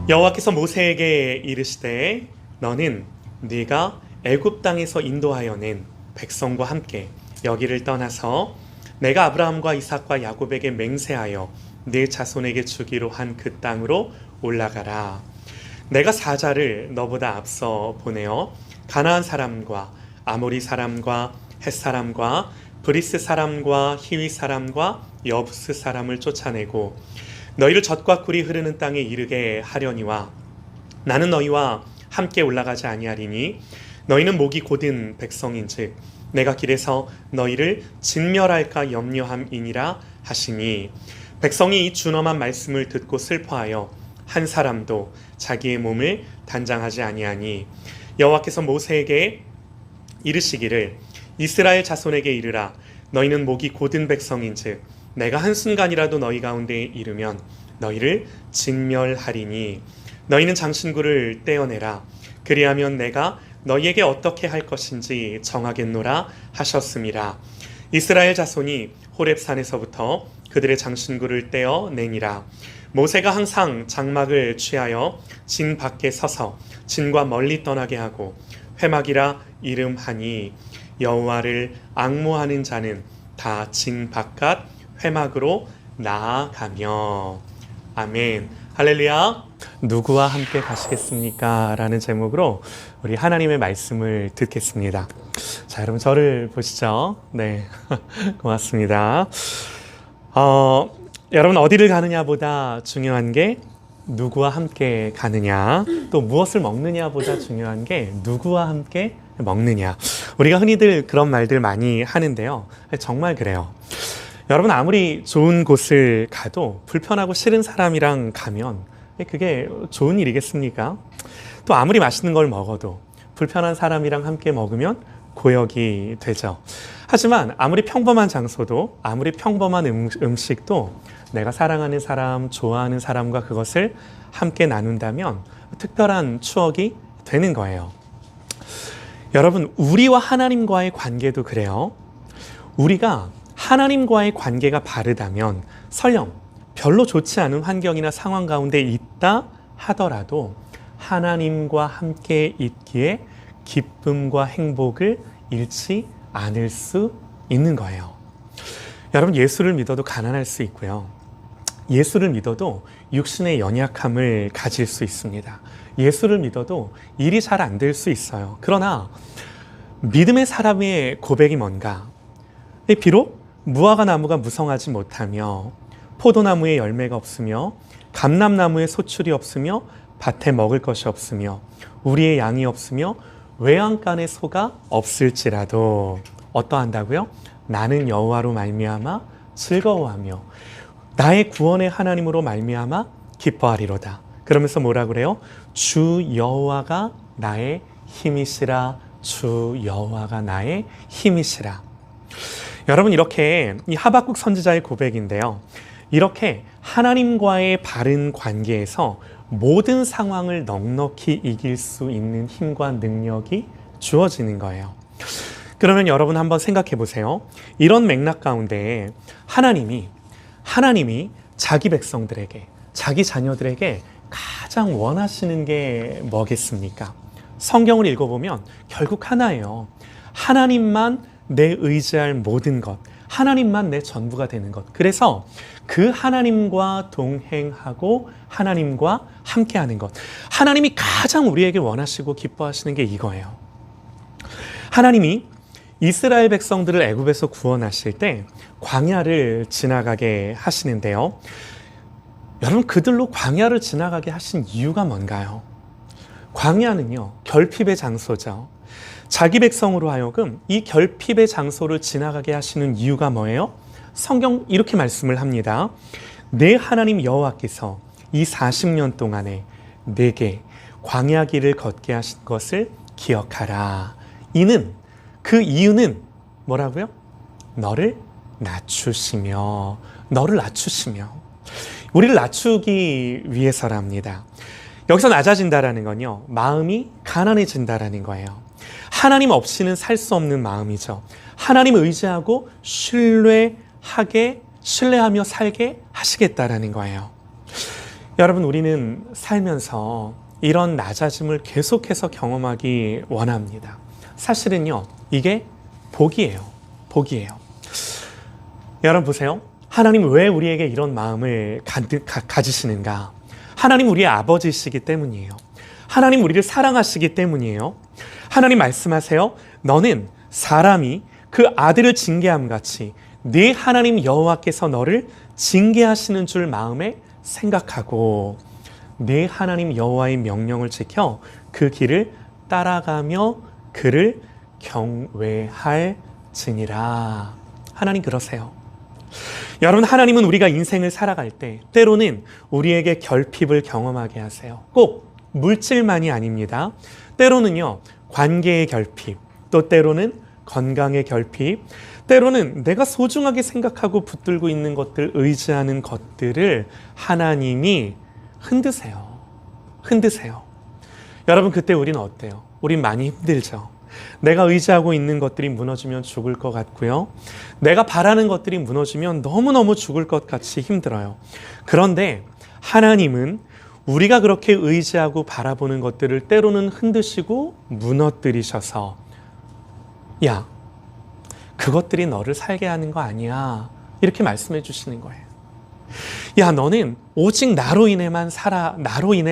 여호와께서 모세에게 이르시되 너는 네가 애굽 땅에서 인도하여 낸 백성과 함께 여기를 떠나서 내가 아브라함과 이삭과 야곱에게 맹세하여 네 자손에게 주기로 한 그 땅으로 올라가라. 내가 사자를 너보다 앞서 보내어 가나안 사람과 아모리 사람과 헷 사람과 브리스 사람과 히위 사람과 여부스 사람을 쫓아내고 너희를 젖과 꿀이 흐르는 땅에 이르게 하려니와 나는 너희와 함께 올라가지 아니하리니 너희는 목이 곧은 백성인즉 내가 길에서 너희를 진멸할까 염려함이니라 하시니 백성이 이 준엄한 말씀을 듣고 슬퍼하여 한 사람도 자기의 몸을 단장하지 아니하니 여호와께서 모세에게 이르시기를 이스라엘 자손에게 이르라 너희는 목이 곧은 백성인즉 내가 한순간이라도 너희 가운데에 이르면 너희를 진멸하리니 너희는 장신구를 떼어내라 그리하면 내가 너희에게 어떻게 할 것인지 정하겠노라 하셨음이라. 이스라엘 자손이 호렙산에서부터 그들의 장신구를 떼어내니라. 모세가 항상 장막을 취하여 진 밖에 서서 진과 멀리 떠나게 하고 회막이라 이름하니 여호와를 앙모하는 자는 다 진 바깥 회막으로 나아가며. 아멘. 할렐루야. 누구와 함께 가시겠습니까? 라는 제목으로 우리 하나님의 말씀을 듣겠습니다. 자, 여러분 저를 보시죠. 네, 고맙습니다. 여러분 어디를 가느냐보다 중요한 게 누구와 함께 가느냐, 또 무엇을 먹느냐보다 중요한 게 누구와 함께 먹느냐. 우리가 흔히들 그런 말들 많이 하는데요. 정말 그래요. 여러분 아무리 좋은 곳을 가도 불편하고 싫은 사람이랑 가면 그게 좋은 일이겠습니까? 또 아무리 맛있는 걸 먹어도 불편한 사람이랑 함께 먹으면 고역이 되죠. 하지만 아무리 평범한 장소도 아무리 평범한 음식도 내가 사랑하는 사람, 좋아하는 사람과 그것을 함께 나눈다면 특별한 추억이 되는 거예요. 여러분 우리와 하나님과의 관계도 그래요. 우리가 하나님과의 관계가 바르다면 설령 별로 좋지 않은 환경이나 상황 가운데 있다 하더라도 하나님과 함께 있기에 기쁨과 행복을 잃지 않을 수 있는 거예요. 여러분 예수를 믿어도 가난할 수 있고요. 예수를 믿어도 육신의 연약함을 가질 수 있습니다. 예수를 믿어도 일이 잘 안 될 수 있어요. 그러나 믿음의 사람의 고백이 뭔가? 비록 무화과 나무가 무성하지 못하며 포도나무에 열매가 없으며 감람나무에 소출이 없으며 밭에 먹을 것이 없으며 우리의 양이 없으며 외양간에 소가 없을지라도 어떠한다고요? 나는 여호와로 말미암아 즐거워하며 나의 구원의 하나님으로 말미암아 기뻐하리로다. 그러면서 뭐라 그래요? 주 여호와가 나의 힘이시라. 주 여호와가 나의 힘이시라. 여러분 이렇게 이 하박국 선지자의 고백인데요. 이렇게 하나님과의 바른 관계에서 모든 상황을 넉넉히 이길 수 있는 힘과 능력이 주어지는 거예요. 그러면 여러분 한번 생각해 보세요. 이런 맥락 가운데 하나님이 자기 백성들에게, 자기 자녀들에게 가장 원하시는 게 뭐겠습니까? 성경을 읽어보면 결국 하나예요. 하나님만 내 의지할 모든 것, 하나님만 내 전부가 되는 것. 그래서 그 하나님과 동행하고 하나님과 함께하는 것. 하나님이 가장 우리에게 원하시고 기뻐하시는 게 이거예요. 하나님이 이스라엘 백성들을 애굽에서 구원하실 때 광야를 지나가게 하시는데요. 여러분 그들로 광야를 지나가게 하신 이유가 뭔가요? 광야는요 결핍의 장소죠. 자기 백성으로 하여금 이 결핍의 장소를 지나가게 하시는 이유가 뭐예요? 성경 이렇게 말씀을 합니다. 내 하나님 여호와께서 이 40년 동안에 내게 광야 길을 걷게 하신 것을 기억하라. 그 이유는 뭐라고요? 너를 낮추시며 우리를 낮추기 위해서랍니다. 여기서 낮아진다라는 건요 마음이 가난해진다라는 거예요. 하나님 없이는 살 수 없는 마음이죠. 하나님 의지하고 신뢰하며 살게 하시겠다라는 거예요. 여러분, 우리는 살면서 이런 낮아짐을 계속해서 경험하기 원합니다. 사실은요, 이게 복이에요. 복이에요. 여러분 보세요. 하나님 왜 우리에게 이런 마음을 가지시는가? 하나님 우리의 아버지시기 때문이에요. 하나님 우리를 사랑하시기 때문이에요. 하나님 말씀하세요. 너는 사람이 그 아들을 징계함 같이 네 하나님 여호와께서 너를 징계하시는 줄 마음에 생각하고 네 하나님 여호와의 명령을 지켜 그 길을 따라가며 그를 경외할지니라. 하나님 그러세요. 여러분, 하나님은 우리가 인생을 살아갈 때 때로는 우리에게 결핍을 경험하게 하세요. 꼭 물질만이 아닙니다. 때로는요, 관계의 결핍, 또 때로는 건강의 결핍, 때로는 내가 소중하게 생각하고 붙들고 있는 것들, 의지하는 것들을 하나님이 흔드세요. 흔드세요. 여러분, 그때 우리는 어때요? 우린 많이 힘들죠. 내가 의지하고 있는 것들이 무너지면 죽을 것 같고요. 내가 바라는 것들이 무너지면 너무너무 죽을 것 같이 힘들어요. 그런데 하나님은 우리가 그렇게 의지하고 바라보는 것들을 때로는 흔드시고 무너뜨리셔서 야, 그것들이 너를 살게 하는 거 아니야. 이렇게 말씀해 주시는 거예요. 야, 너는 오직 나로 인해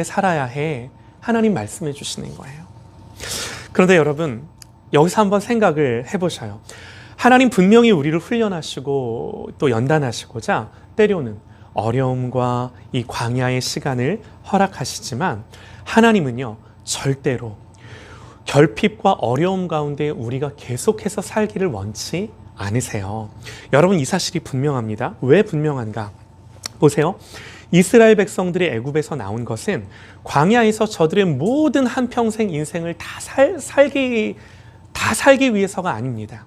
살아야 해. 하나님 말씀해 주시는 거예요. 그런데 여러분, 여기서 한번 생각을 해보셔요. 하나님 분명히 우리를 훈련하시고 또 연단하시고자 때로는 어려움과 이 광야의 시간을 허락하시지만 하나님은요, 절대로 결핍과 어려움 가운데 우리가 계속해서 살기를 원치 않으세요. 여러분, 이 사실이 분명합니다. 왜 분명한가? 보세요. 이스라엘 백성들이 애굽에서 나온 것은 광야에서 저들의 모든 한평생 인생을 다 살기 위해서가 아닙니다.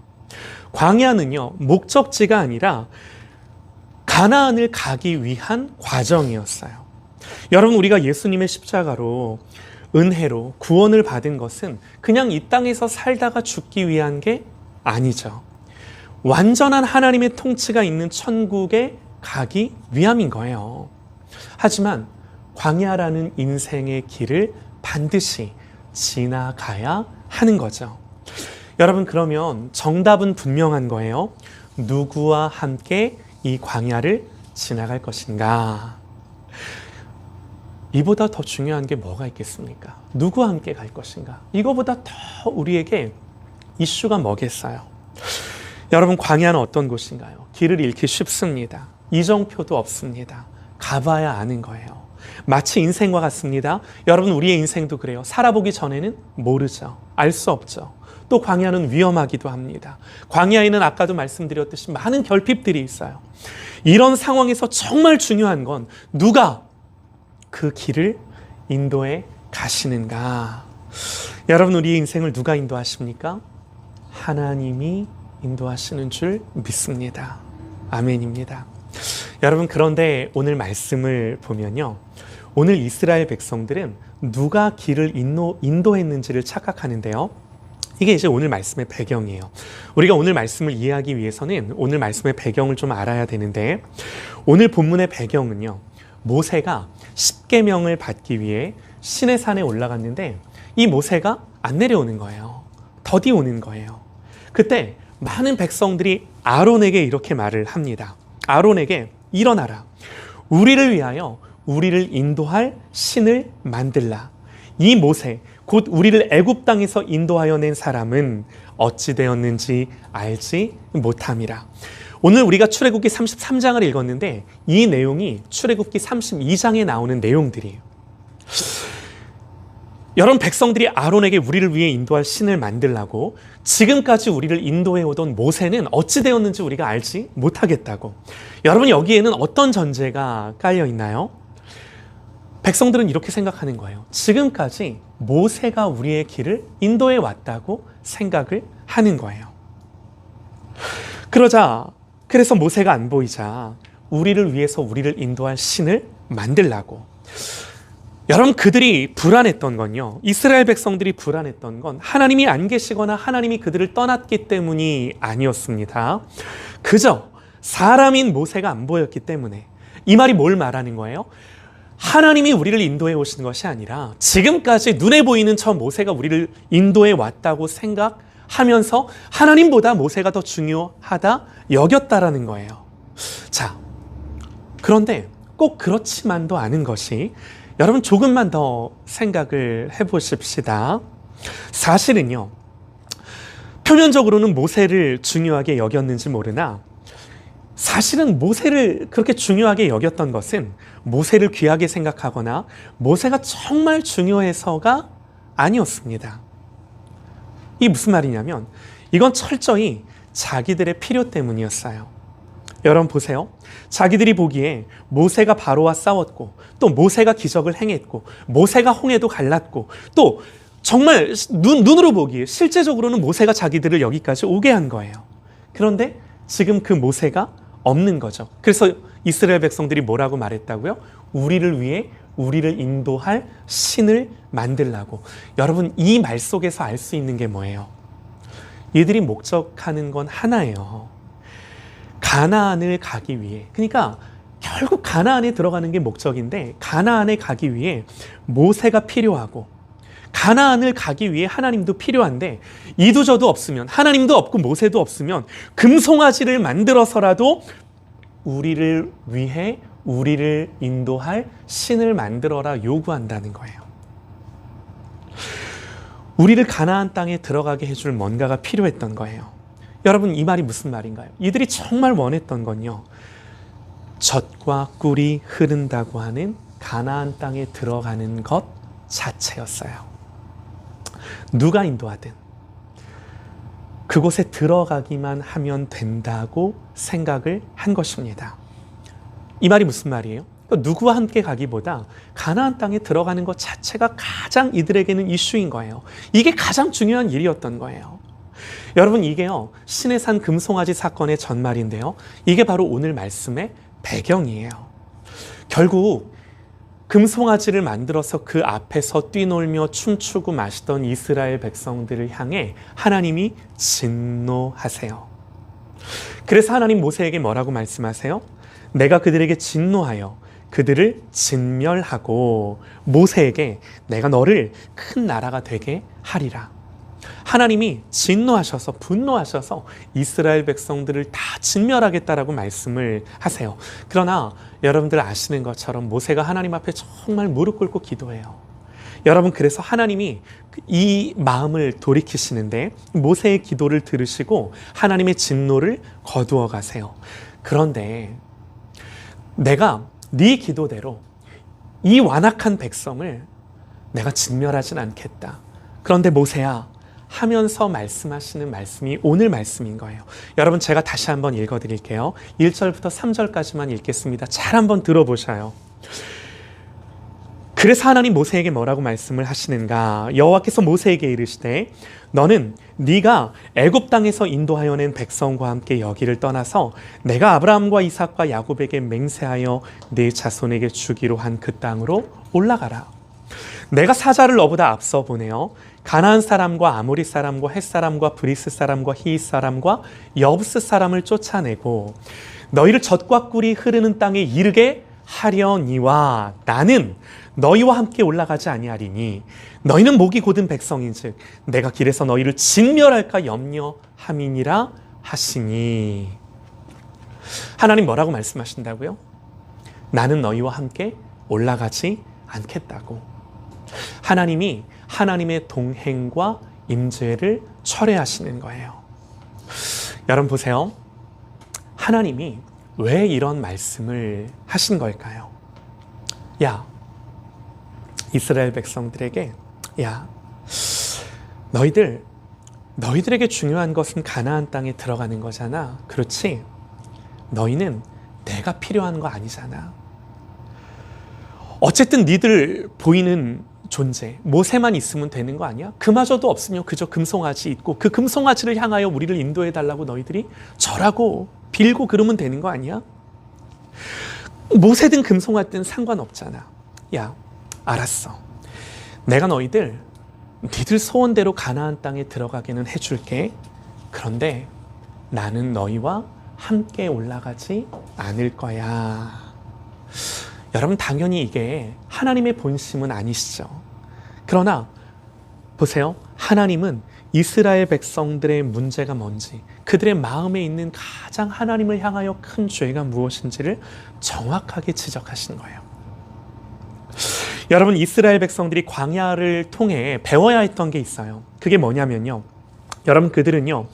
광야는요, 목적지가 아니라 가나안을 가기 위한 과정이었어요. 여러분, 우리가 예수님의 십자가로 은혜로 구원을 받은 것은 그냥 이 땅에서 살다가 죽기 위한 게 아니죠. 완전한 하나님의 통치가 있는 천국에 가기 위함인 거예요. 하지만 광야라는 인생의 길을 반드시 지나가야 하는 거죠. 여러분, 그러면 정답은 분명한 거예요. 누구와 함께 이 광야를 지나갈 것인가? 이보다 더 중요한 게 뭐가 있겠습니까? 누구와 함께 갈 것인가? 이거보다 더 우리에게 이슈가 뭐겠어요? 여러분, 광야는 어떤 곳인가요? 길을 잃기 쉽습니다. 이정표도 없습니다. 가봐야 아는 거예요. 마치 인생과 같습니다. 여러분, 우리의 인생도 그래요. 살아보기 전에는 모르죠. 알 수 없죠. 또 광야는 위험하기도 합니다. 광야에는 아까도 말씀드렸듯이 많은 결핍들이 있어요. 이런 상황에서 정말 중요한 건 누가 그 길을 인도해 가시는가? 여러분, 우리의 인생을 누가 인도하십니까? 하나님이 인도하시는 줄 믿습니다. 아멘입니다. 여러분, 그런데 오늘 말씀을 보면요, 오늘 이스라엘 백성들은 누가 길을 인도했는지를 착각하는데요. 이게 이제 오늘 말씀의 배경이에요. 우리가 오늘 말씀을 이해하기 위해서는 오늘 말씀의 배경을 좀 알아야 되는데, 오늘 본문의 배경은요, 모세가 십계명을 받기 위해 시내산에 올라갔는데 이 모세가 안 내려오는 거예요. 더디 오는 거예요. 그때 많은 백성들이 아론에게 이렇게 말을 합니다. 아론에게 일어나라. 우리를 위하여 우리를 인도할 신을 만들라. 이 모세, 곧 우리를 애굽 땅에서 인도하여 낸 사람은 어찌 되었는지 알지 못함이라. 오늘 우리가 출애굽기 33장을 읽었는데 이 내용이 출애굽기 32장에 나오는 내용들이에요. 여러분, 백성들이 아론에게 우리를 위해 인도할 신을 만들라고 지금까지 우리를 인도해 오던 모세는 어찌 되었는지 우리가 알지 못하겠다고. 여러분, 여기에는 어떤 전제가 깔려 있나요? 백성들은 이렇게 생각하는 거예요. 지금까지 모세가 우리의 길을 인도해 왔다고 생각을 하는 거예요. 그래서 모세가 안 보이자 우리를 위해서 우리를 인도할 신을 만들라고. 여러분, 그들이 불안했던 건요, 이스라엘 백성들이 불안했던 건 하나님이 안 계시거나 하나님이 그들을 떠났기 때문이 아니었습니다. 그저 사람인 모세가 안 보였기 때문에. 이 말이 뭘 말하는 거예요? 하나님이 우리를 인도해 오신 것이 아니라 지금까지 눈에 보이는 저 모세가 우리를 인도해 왔다고 생각하면서 하나님보다 모세가 더 중요하다 여겼다라는 거예요. 자, 그런데 꼭 그렇지만도 않은 것이, 여러분 조금만 더 생각을 해보십시다. 사실은요, 표면적으로는 모세를 중요하게 여겼는지 모르나 사실은 모세를 그렇게 중요하게 여겼던 것은 모세를 귀하게 생각하거나 모세가 정말 중요해서가 아니었습니다. 이게 무슨 말이냐면 이건 철저히 자기들의 필요 때문이었어요. 여러분 보세요. 자기들이 보기에 모세가 바로와 싸웠고 또 모세가 기적을 행했고 모세가 홍해도 갈랐고 또 정말 눈으로 보기에 실제적으로는 모세가 자기들을 여기까지 오게 한 거예요. 그런데 지금 그 모세가 없는 거죠. 그래서 이스라엘 백성들이 뭐라고 말했다고요? 우리를 위해 우리를 인도할 신을 만들라고. 여러분 이 말 속에서 알 수 있는 게 뭐예요? 이들이 목적하는 건 하나예요. 가나안을 가기 위해. 그러니까 결국 가나안에 들어가는 게 목적인데 가나안에 가기 위해 모세가 필요하고 가나안을 가기 위해 하나님도 필요한데 이도저도 없으면, 하나님도 없고 모세도 없으면 금송아지를 만들어서라도 우리를 위해 우리를 인도할 신을 만들어라 요구한다는 거예요. 우리를 가나안 땅에 들어가게 해줄 뭔가가 필요했던 거예요. 여러분 이 말이 무슨 말인가요? 이들이 정말 원했던 건요, 젖과 꿀이 흐른다고 하는 가나안 땅에 들어가는 것 자체였어요. 누가 인도하든 그곳에 들어가기만 하면 된다고 생각을 한 것입니다. 이 말이 무슨 말이에요? 누구와 함께 가기보다 가나안 땅에 들어가는 것 자체가 가장 이들에게는 이슈인 거예요. 이게 가장 중요한 일이었던 거예요. 여러분 이게요, 신의 산 금송아지 사건의 전말인데요, 이게 바로 오늘 말씀의 배경이에요. 결국 금송아지를 만들어서 그 앞에서 뛰놀며 춤추고 마시던 이스라엘 백성들을 향해 하나님이 진노하세요. 그래서 하나님 모세에게 뭐라고 말씀하세요? 내가 그들에게 진노하여 그들을 진멸하고 모세에게 내가 너를 큰 나라가 되게 하리라. 하나님이 진노하셔서 분노하셔서 이스라엘 백성들을 다 진멸하겠다라고 말씀을 하세요. 그러나 여러분들 아시는 것처럼 모세가 하나님 앞에 정말 무릎 꿇고 기도해요. 여러분 그래서 하나님이 이 마음을 돌이키시는데 모세의 기도를 들으시고 하나님의 진노를 거두어 가세요. 그런데 내가 네 기도대로 이 완악한 백성을 내가 진멸하진 않겠다. 그런데 모세야 하면서 말씀하시는 말씀이 오늘 말씀인 거예요. 여러분 제가 다시 한번 읽어드릴게요. 1절부터 3절까지만 읽겠습니다. 잘 한번 들어보셔요. 그래서 하나님 모세에게 뭐라고 말씀을 하시는가? 여호와께서 모세에게 이르시되 너는 네가 애굽 땅에서 인도하여 낸 백성과 함께 여기를 떠나서 내가 아브라함과 이삭과 야곱에게 맹세하여 네 자손에게 주기로 한 그 땅으로 올라가라. 내가 사자를 너보다 앞서 보내어 가나안 사람과 아모리 사람과 헷 사람과 브리스 사람과 히윗 사람과 여부스 사람을 쫓아내고 너희를 젖과 꿀이 흐르는 땅에 이르게 하려니와 나는 너희와 함께 올라가지 아니하리니 너희는 목이 곧은 백성인즉 내가 길에서 너희를 진멸할까 염려함이니라 하시니. 하나님 뭐라고 말씀하신다고요? 나는 너희와 함께 올라가지 않겠다고. 하나님이 하나님의 동행과 임재를 철회하시는 거예요. 여러분 보세요. 하나님이 왜 이런 말씀을 하신 걸까요? 야, 이스라엘 백성들에게 야, 너희들에게 중요한 것은 가나안 땅에 들어가는 거잖아. 그렇지? 너희는 내가 필요한 거 아니잖아. 어쨌든 니들 보이는 존재, 모세만 있으면 되는 거 아니야? 그마저도 없으면 그저 금송아지 있고 그 금송아지를 향하여 우리를 인도해달라고 너희들이 절하고 빌고 그러면 되는 거 아니야? 모세든 금송아지든 상관없잖아. 야, 알았어. 내가 니들 소원대로 가나안 땅에 들어가게는 해줄게. 그런데 나는 너희와 함께 올라가지 않을 거야. 여러분 당연히 이게 하나님의 본심은 아니시죠. 그러나 보세요. 하나님은 이스라엘 백성들의 문제가 뭔지, 그들의 마음에 있는 가장 하나님을 향하여 큰 죄가 무엇인지를 정확하게 지적하신 거예요. 여러분, 이스라엘 백성들이 광야를 통해 배워야 했던 게 있어요. 그게 뭐냐면요, 여러분, 그들은요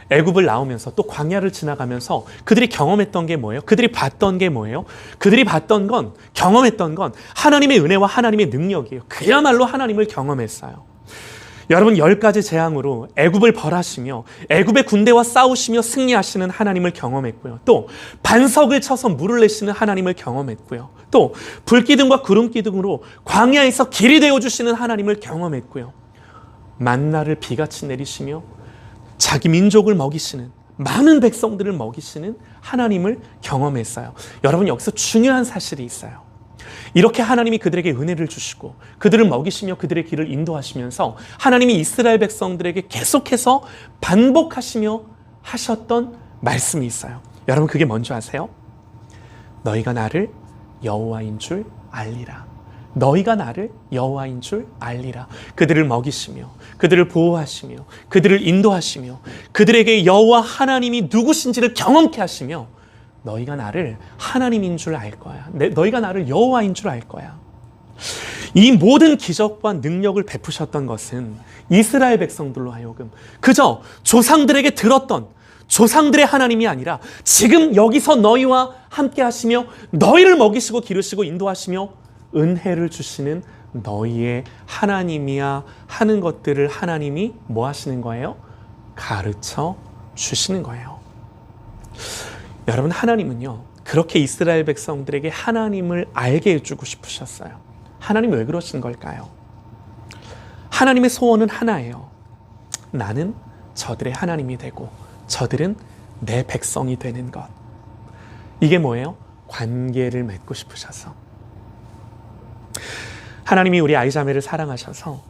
애굽을 나오면서 또 광야를 지나가면서 그들이 경험했던 게 뭐예요? 그들이 봤던 게 뭐예요? 그들이 봤던 건, 경험했던 건 하나님의 은혜와 하나님의 능력이에요. 그야말로 하나님을 경험했어요. 여러분, 10가지 재앙으로 애굽을 벌하시며 애굽의 군대와 싸우시며 승리하시는 하나님을 경험했고요. 또 반석을 쳐서 물을 내시는 하나님을 경험했고요. 또 불기둥과 구름기둥으로 광야에서 길이 되어주시는 하나님을 경험했고요. 만나를 비같이 내리시며 자기 민족을 먹이시는, 많은 백성들을 먹이시는 하나님을 경험했어요. 여러분, 여기서 중요한 사실이 있어요. 이렇게 하나님이 그들에게 은혜를 주시고 그들을 먹이시며 그들의 길을 인도하시면서 하나님이 이스라엘 백성들에게 계속해서 반복하시며 하셨던 말씀이 있어요. 여러분, 그게 뭔지 아세요? 너희가 나를 여호와인 줄 알리라. 너희가 나를 여호와인 줄 알리라. 그들을 먹이시며 그들을 보호하시며 그들을 인도하시며 그들에게 여호와 하나님이 누구신지를 경험케 하시며 너희가 나를 하나님인 줄 알 거야. 너희가 나를 여호와인 줄 알 거야. 이 모든 기적과 능력을 베푸셨던 것은 이스라엘 백성들로 하여금 그저 조상들에게 들었던 조상들의 하나님이 아니라 지금 여기서 너희와 함께 하시며 너희를 먹이시고 기르시고 인도하시며 은혜를 주시는 너희의 하나님이야 하는 것들을 하나님이 뭐 하시는 거예요? 가르쳐 주시는 거예요. 여러분, 하나님은요 그렇게 이스라엘 백성들에게 하나님을 알게 해주고 싶으셨어요. 하나님 왜 그러신 걸까요? 하나님의 소원은 하나예요. 나는 저들의 하나님이 되고 저들은 내 백성이 되는 것. 이게 뭐예요? 관계를 맺고 싶으셔서. 하나님이 우리 아이자매를 사랑하셔서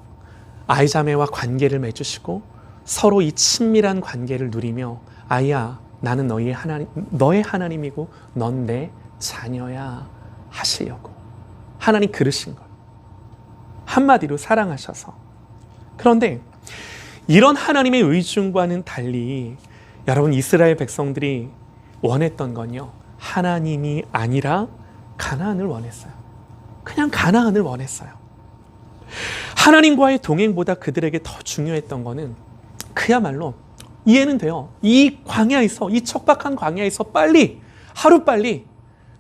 아이자매와 관계를 맺으시고 서로 이 친밀한 관계를 누리며 아이야, 나는 너의 하나님이고 넌 내 자녀야 하시려고 하나님 그러신 것. 한마디로 사랑하셔서. 그런데 이런 하나님의 의중과는 달리 여러분, 이스라엘 백성들이 원했던 건요 하나님이 아니라 가나안을 원했어요. 그냥 가나안을 원했어요. 하나님과의 동행보다 그들에게 더 중요했던 거는 그야말로 이해는 돼요. 이 광야에서, 이 척박한 광야에서 빨리, 하루빨리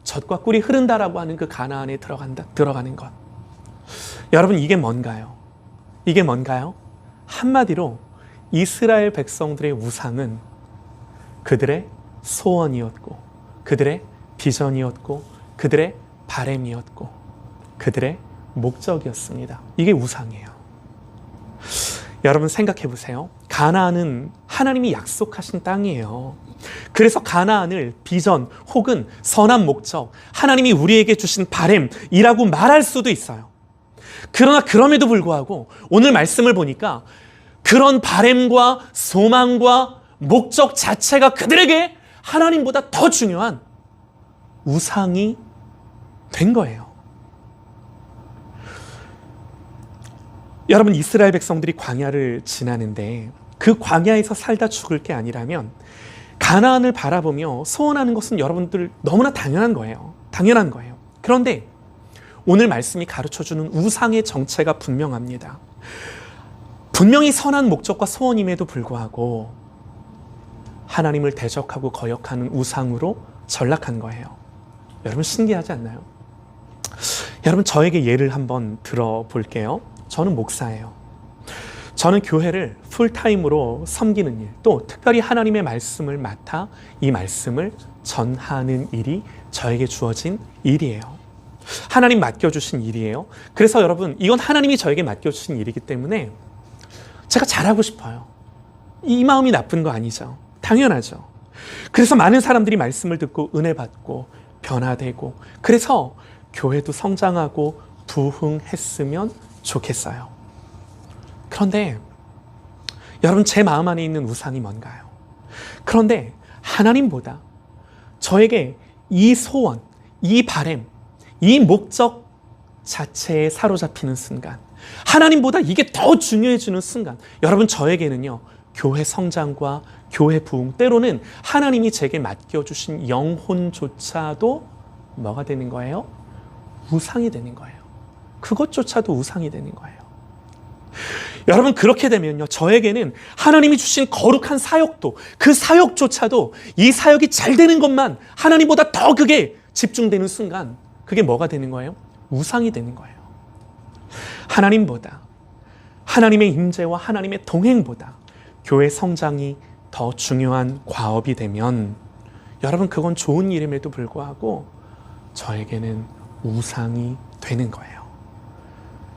젖과 꿀이 흐른다라고 하는 그 가나안에 들어가는 것. 여러분, 이게 뭔가요? 이게 뭔가요? 한마디로 이스라엘 백성들의 우상은 그들의 소원이었고 그들의 비전이었고 그들의 바램이었고 그들의 목적이었습니다. 이게 우상이에요. 여러분, 생각해 보세요. 가나안은 하나님이 약속하신 땅이에요. 그래서 가나안을 비전 혹은 선한 목적, 하나님이 우리에게 주신 바램이라고 말할 수도 있어요. 그러나 그럼에도 불구하고 오늘 말씀을 보니까 그런 바램과 소망과 목적 자체가 그들에게 하나님보다 더 중요한 우상이 된 거예요. 여러분, 이스라엘 백성들이 광야를 지나는데 그 광야에서 살다 죽을 게 아니라면 가나안을 바라보며 소원하는 것은 여러분들 너무나 당연한 거예요. 당연한 거예요. 그런데 오늘 말씀이 가르쳐주는 우상의 정체가 분명합니다. 분명히 선한 목적과 소원임에도 불구하고 하나님을 대적하고 거역하는 우상으로 전락한 거예요. 여러분, 신기하지 않나요? 여러분, 저에게 예를 한번 들어볼게요. 저는 목사예요. 저는 교회를 풀타임으로 섬기는 일, 또 특별히 하나님의 말씀을 맡아 이 말씀을 전하는 일이 저에게 주어진 일이에요. 하나님 맡겨주신 일이에요. 그래서 여러분, 이건 하나님이 저에게 맡겨주신 일이기 때문에 제가 잘하고 싶어요. 이 마음이 나쁜 거 아니죠. 당연하죠. 그래서 많은 사람들이 말씀을 듣고 은혜 받고 변화되고 그래서 교회도 성장하고 부흥했으면 좋겠어요. 그런데 여러분, 제 마음 안에 있는 우상이 뭔가요? 그런데 하나님보다 저에게 이 소원, 이 바램, 이 목적 자체에 사로잡히는 순간, 하나님보다 이게 더 중요해지는 순간, 여러분 저에게는요, 교회 성장과 교회 부흥, 때로는 하나님이 제게 맡겨주신 영혼조차도 뭐가 되는 거예요? 우상이 되는 거예요. 그것조차도 우상이 되는 거예요. 여러분 그렇게 되면요, 저에게는 하나님이 주신 거룩한 사역도, 그 사역조차도 이 사역이 잘 되는 것만 하나님보다 더 그게 집중되는 순간, 그게 뭐가 되는 거예요? 우상이 되는 거예요. 하나님보다, 하나님의 임재와 하나님의 동행보다 교회 성장이 더 중요한 과업이 되면, 여러분 그건 좋은 일임에도 불구하고 저에게는 우상이 되는 거예요.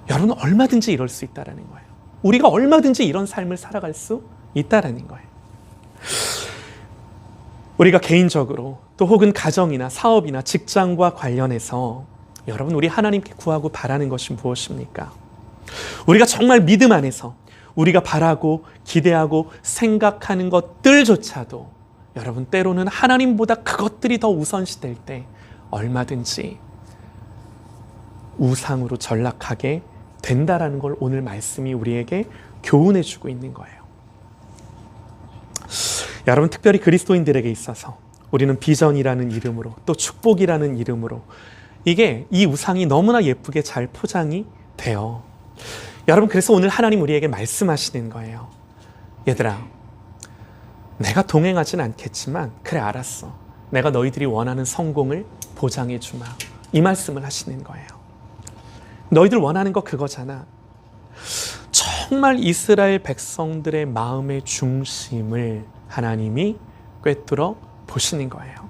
여러분 얼마든지 이럴 수 있다는 거예요. 우리가 얼마든지 이런 삶을 살아갈 수 있다는 거예요. 우리가 개인적으로 또 혹은 가정이나 사업이나 직장과 관련해서 여러분 우리 하나님께 구하고 바라는 것이 무엇입니까? 우리가 정말 믿음 안에서 우리가 바라고 기대하고 생각하는 것들조차도 여러분 때로는 하나님보다 그것들이 더 우선시될 때 얼마든지 우상으로 전락하게 된다라는 걸 오늘 말씀이 우리에게 교훈해 주고 있는 거예요. 여러분 특별히 그리스도인들에게 있어서 우리는 비전이라는 이름으로 또 축복이라는 이름으로 이 우상이 너무나 예쁘게 잘 포장이 돼요. 여러분 그래서 오늘 하나님 우리에게 말씀하시는 거예요. 얘들아, 내가 동행하진 않겠지만 그래 알았어. 내가 너희들이 원하는 성공을 보장해 주마. 이 말씀을 하시는 거예요. 너희들 원하는 거 그거잖아. 정말 이스라엘 백성들의 마음의 중심을 하나님이 꿰뚫어 보시는 거예요.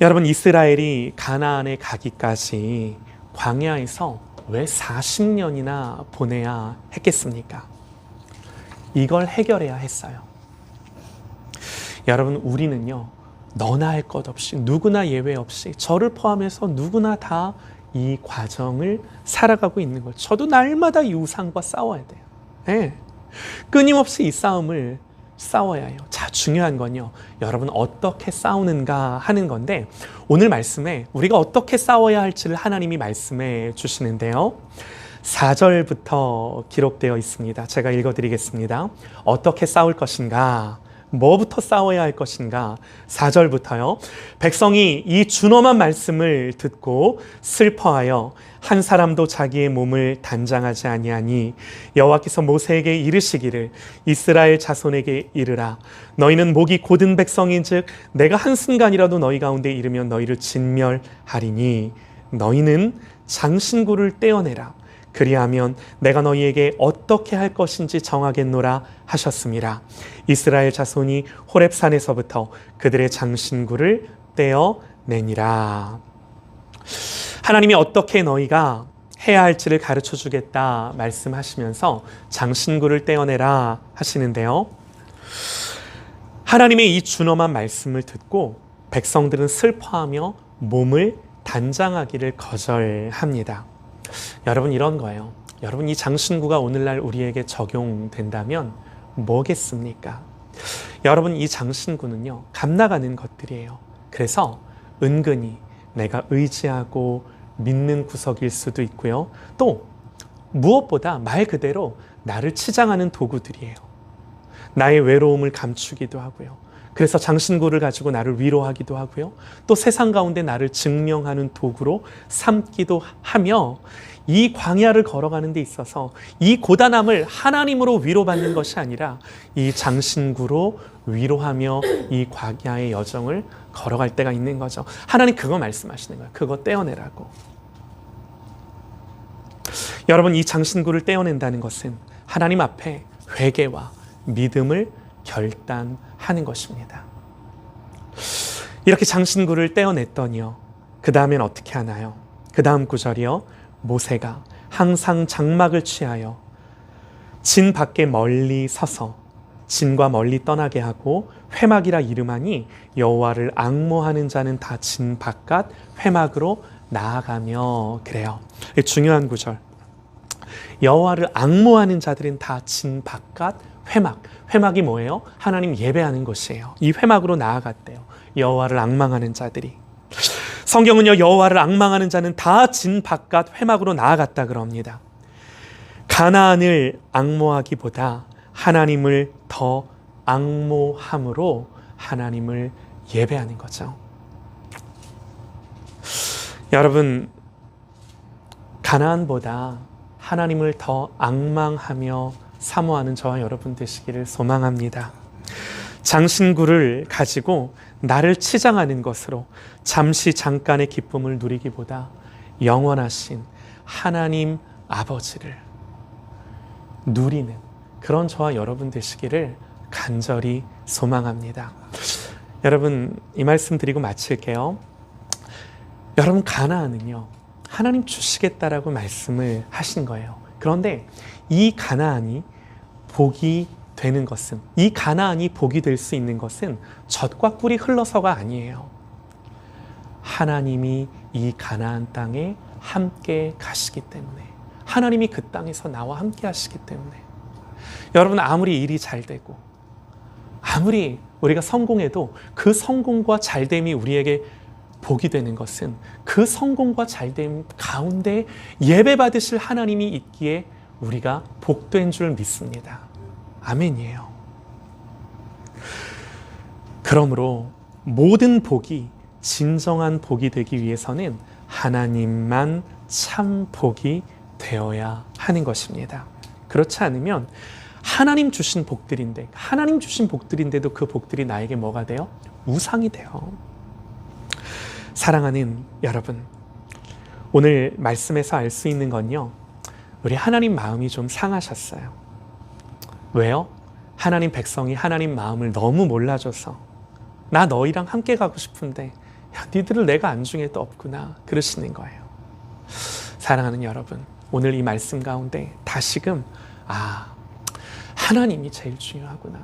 여러분 이스라엘이 가나안에 가기까지 광야에서 왜 40년이나 보내야 했겠습니까? 이걸 해결해야 했어요. 여러분 우리는요, 너나 할 것 없이 누구나 예외 없이 저를 포함해서 누구나 다 이 과정을 살아가고 있는 거예요. 저도 날마다 이 우상과 싸워야 돼요. 네. 끊임없이 이 싸움을 싸워야 해요. 자, 중요한 건요, 여러분 어떻게 싸우는가 하는 건데, 오늘 말씀에 우리가 어떻게 싸워야 할지를 하나님이 말씀해 주시는데요, 4절부터 기록되어 있습니다. 제가 읽어드리겠습니다. 어떻게 싸울 것인가, 뭐부터 싸워야 할 것인가. 4절부터요. 백성이 이 준엄한 말씀을 듣고 슬퍼하여 한 사람도 자기의 몸을 단장하지 아니하니 여호와께서 모세에게 이르시기를 이스라엘 자손에게 이르라. 너희는 목이 곧은 백성인즉 내가 한순간이라도 너희 가운데 이르면 너희를 진멸하리니 너희는 장신구를 떼어내라. 그리하면 내가 너희에게 어떻게 할 것인지 정하겠노라 하셨습니다. 이스라엘 자손이 호렙산에서부터 그들의 장신구를 떼어내니라. 하나님이 어떻게 너희가 해야 할지를 가르쳐 주겠다 말씀하시면서 장신구를 떼어내라 하시는데요, 하나님의 이 준엄한 말씀을 듣고 백성들은 슬퍼하며 몸을 단장하기를 거절합니다. 여러분 이런 거예요. 여러분 이 장신구가 오늘날 우리에게 적용된다면 뭐겠습니까? 여러분 이 장신구는요, 값나가는 것들이에요. 그래서 은근히 내가 의지하고 믿는 구석일 수도 있고요. 또 무엇보다 말 그대로 나를 치장하는 도구들이에요. 나의 외로움을 감추기도 하고요. 그래서 장신구를 가지고 나를 위로하기도 하고요. 또 세상 가운데 나를 증명하는 도구로 삼기도 하며, 이 광야를 걸어가는 데 있어서 이 고단함을 하나님으로 위로받는 것이 아니라 이 장신구로 위로하며 이 광야의 여정을 걸어갈 때가 있는 거죠. 하나님 그거 말씀하시는 거예요. 그거 떼어내라고. 여러분 이 장신구를 떼어낸다는 것은 하나님 앞에 회개와 믿음을 결단하는 것입니다. 이렇게 장신구를 떼어냈더니요, 그 다음엔 어떻게 하나요? 그 다음 구절이요, 모세가 항상 장막을 취하여 진 밖에 멀리 서서 진과 멀리 떠나게 하고 회막이라 이름하니 여호와를 앙모하는 자는 다 진 바깥 회막으로 나아가며. 그래요. 중요한 구절. 여호와를 앙모하는 자들은 다 진 바깥 회막. 회막이 뭐예요? 하나님 예배하는 곳이에요. 이 회막으로 나아갔대요. 여호와를 앙망하는 자들이. 성경은요, 여호와를 앙망하는 자는 다 진 바깥 회막으로 나아갔다 그럽니다. 가나안을 앙모하기보다 하나님을 더 앙모함으로 하나님을 예배하는 거죠. 여러분, 가나안보다 하나님을 더 앙망하며 사모하는 저와 여러분 되시기를 소망합니다. 장신구를 가지고 나를 치장하는 것으로 잠시 잠깐의 기쁨을 누리기보다 영원하신 하나님 아버지를 누리는 그런 저와 여러분 되시기를 간절히 소망합니다. 여러분, 이 말씀 드리고 마칠게요. 여러분, 가나안은요, 하나님 주시겠다라고 말씀을 하신 거예요. 그런데 이 가나안이 복이 되는 것은, 이 가나안이 복이 될 수 있는 것은 젖과 꿀이 흘러서가 아니에요. 하나님이 이 가나안 땅에 함께 가시기 때문에, 하나님이 그 땅에서 나와 함께 하시기 때문에, 여러분, 아무리 일이 잘 되고 아무리 우리가 성공해도 그 성공과 잘됨이 우리에게 복이 되는 것은 그 성공과 잘됨 가운데 예배 받으실 하나님이 있기에 우리가 복된 줄 믿습니다. 아멘이에요. 그러므로 모든 복이 진정한 복이 되기 위해서는 하나님만 참 복이 되어야 하는 것입니다. 그렇지 않으면 하나님 주신 복들인데도 그 복들이 나에게 뭐가 돼요? 우상이 돼요. 사랑하는 여러분, 오늘 말씀에서 알 수 있는 건요, 우리 하나님 마음이 좀 상하셨어요. 왜요? 하나님 백성이 하나님 마음을 너무 몰라줘서 나 너희랑 함께 가고 싶은데 야, 니들을 내가 안중에도 없구나 그러시는 거예요. 사랑하는 여러분, 오늘 이 말씀 가운데 다시금 하나님이 제일 중요하구나,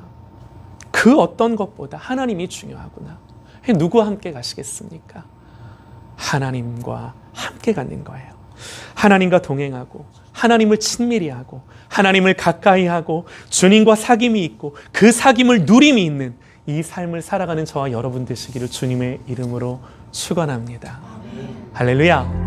그 어떤 것보다 하나님이 중요하구나. 누구와 함께 가시겠습니까? 하나님과 함께 가는 거예요. 하나님과 동행하고 하나님을 친밀히 하고 하나님을 가까이 하고 주님과 사귐이 있고 그 사귐을 누림이 있는 이 삶을 살아가는 저와 여러분 되시기를 주님의 이름으로 축원합니다. 할렐루야.